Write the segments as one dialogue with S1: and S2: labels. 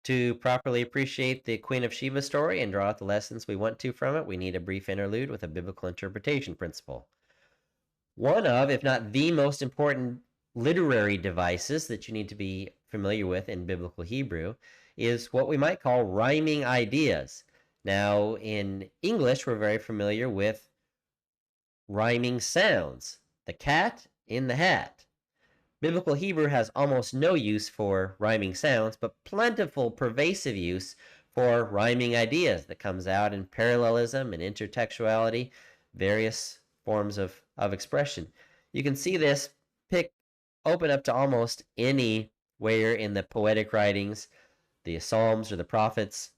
S1: To properly appreciate the Queen of Sheba story and draw out the lessons we want to from it, we need a brief interlude with a biblical interpretation principle. One of, if not the most important literary devices that you need to be familiar with in biblical Hebrew is what we might call rhyming ideas. Now, in English, we're very familiar with rhyming sounds. The cat in the hat. Biblical Hebrew has almost no use for rhyming sounds, but plentiful, pervasive use for rhyming ideas that comes out in parallelism and intertextuality, various forms of expression. You can see this open up to almost anywhere in the poetic writings, the Psalms or the prophets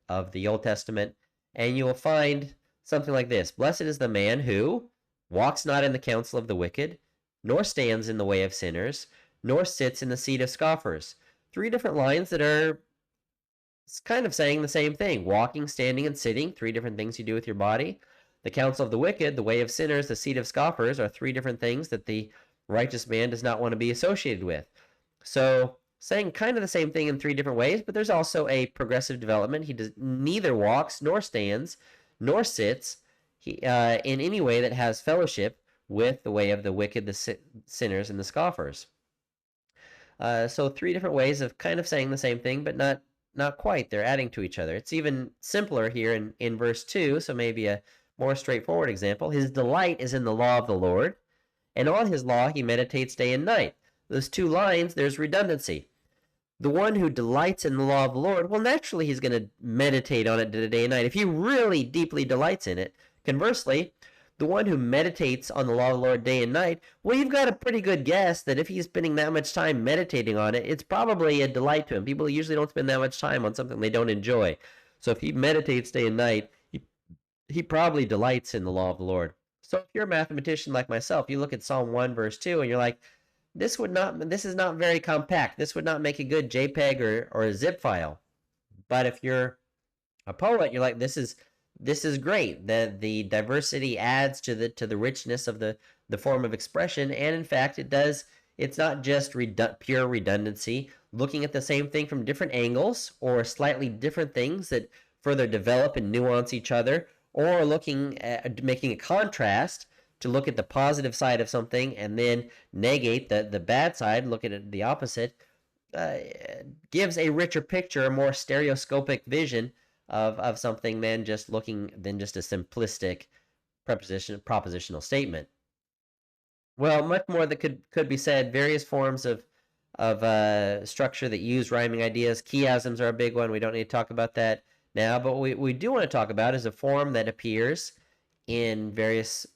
S1: of the Old Testament, and you will find something like this. Blessed is the man who walks not in the counsel of the wicked, nor stands in the way of sinners, nor sits in the seat of scoffers. 3 different lines that are kind of saying the same thing. Walking, standing, and sitting, 3 different things you do with your body. The counsel of the wicked, the way of sinners, the seat of scoffers are 3 different things that the righteous man does not want to be associated with. So, saying kind of the same thing in 3 different ways, but there's also a progressive development. He neither walks, nor stands, nor sits in any way that has fellowship with the way of the wicked, the sinners, and the scoffers. So 3 different ways of kind of saying the same thing, but not quite. They're adding to each other. It's even simpler here in verse 2, so maybe a more straightforward example. His delight is in the law of the Lord, and on his law he meditates day and night. Those 2 lines, there's redundancy. The one who delights in the law of the Lord, well, naturally he's going to meditate on it day and night. If he really deeply delights in it. Conversely, the one who meditates on the law of the Lord day and night, well, you've got a pretty good guess that if he's spending that much time meditating on it, it's probably a delight to him. People usually don't spend that much time on something they don't enjoy. So if he meditates day and night, he probably delights in the law of the Lord. So if you're a mathematician like myself, you look at Psalm 1 verse 2 and you're like, this is not very compact. This would not make a good JPEG or a zip file. But if you're a poet, you're like, this is great. The diversity adds to the richness of the form of expression, and in fact, it's not just pure redundancy, looking at the same thing from different angles or slightly different things that further develop and nuance each other, or looking at making a contrast to look at the positive side of something and then negate the bad side, look at it the opposite, gives a richer picture, a more stereoscopic vision of something than just a simplistic propositional statement. Well, much more that could be said. Various forms of structure that use rhyming ideas. Chiasms are a big one. We don't need to talk about that now, but what we do want to talk about is a form that appears in various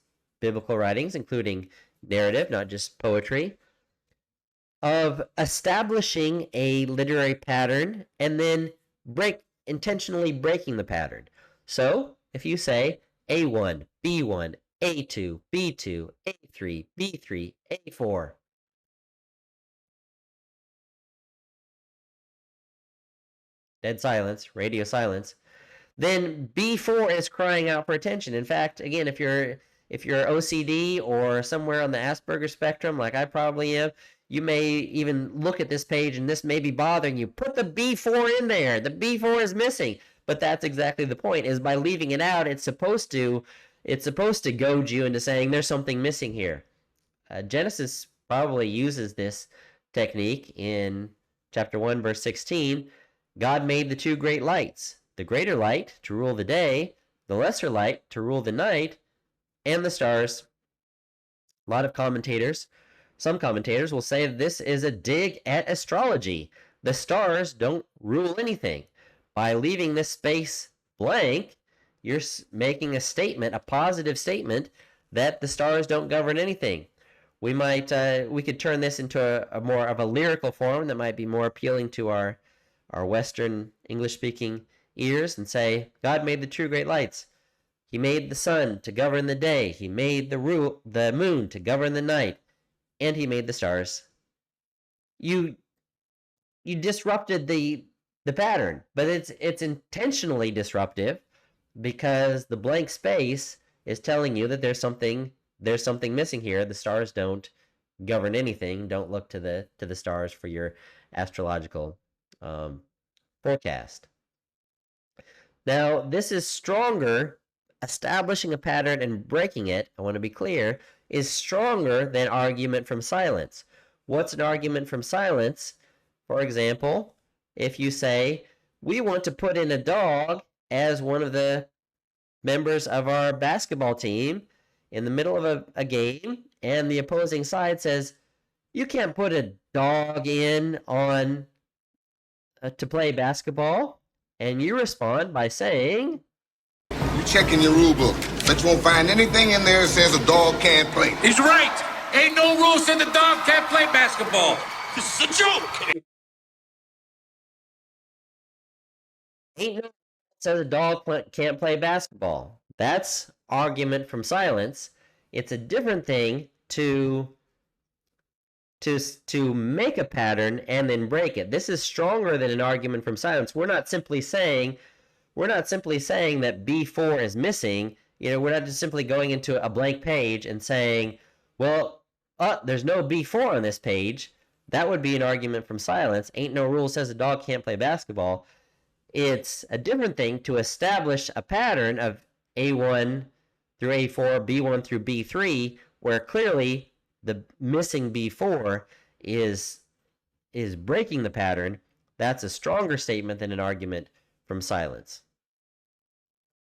S1: biblical writings, including narrative, not just poetry, of establishing a literary pattern and then intentionally breaking the pattern. So if you say A1, B1, A2, B2, A3, B3, A4, dead silence, radio silence, then B4 is crying out for attention. In fact, again, if you're OCD or somewhere on the Asperger spectrum, like I probably am, you may even look at this page and this may be bothering you. Put the B4 in there. The B4 is missing. But that's exactly the point, is by leaving it out, it's supposed to goad you into saying there's something missing here. Genesis probably uses this technique in chapter 1, verse 16. God made the 2 great lights, the greater light to rule the day, the lesser light to rule the night, and the stars. A lot of commentators, some commentators will say this is a dig at astrology. The stars don't rule anything. By leaving this space blank, you're making a statement, a positive statement, that the stars don't govern anything. We could turn this into a more of a lyrical form that might be more appealing to our Western English-speaking ears and say, God made the 2 great lights. He made the sun to govern the day. He made the moon to govern the night. And he made the stars. You disrupted the pattern, but it's intentionally disruptive because the blank space is telling you that there's something missing here. The stars don't govern anything. Don't look to the stars for your astrological forecast. Now, this is stronger. Establishing a pattern and breaking it, I want to be clear, is stronger than argument from silence. What's an argument from silence? For example, if you say, we want to put in a dog as one of the members of our basketball team in the middle of a game, and the opposing side says, you can't put a dog in on to play basketball, and you respond by saying,
S2: you checking your rule book, but you won't find anything in there that says a dog can't play.
S3: He's right. Ain't no rule saying the dog can't play basketball. This is a joke.
S1: Ain't no rule says a dog can't play basketball. That's argument from silence. It's a different thing to make a pattern and then break it. This is stronger than an argument from silence. We're not simply saying that B4 is missing. We're not just simply going into a blank page and saying, well, there's no B4 on this page. That would be an argument from silence. Ain't no rule says a dog can't play basketball. It's a different thing to establish a pattern of A1 through A4, B1 through B3, where clearly the missing B4 is breaking the pattern. That's a stronger statement than an argument from silence.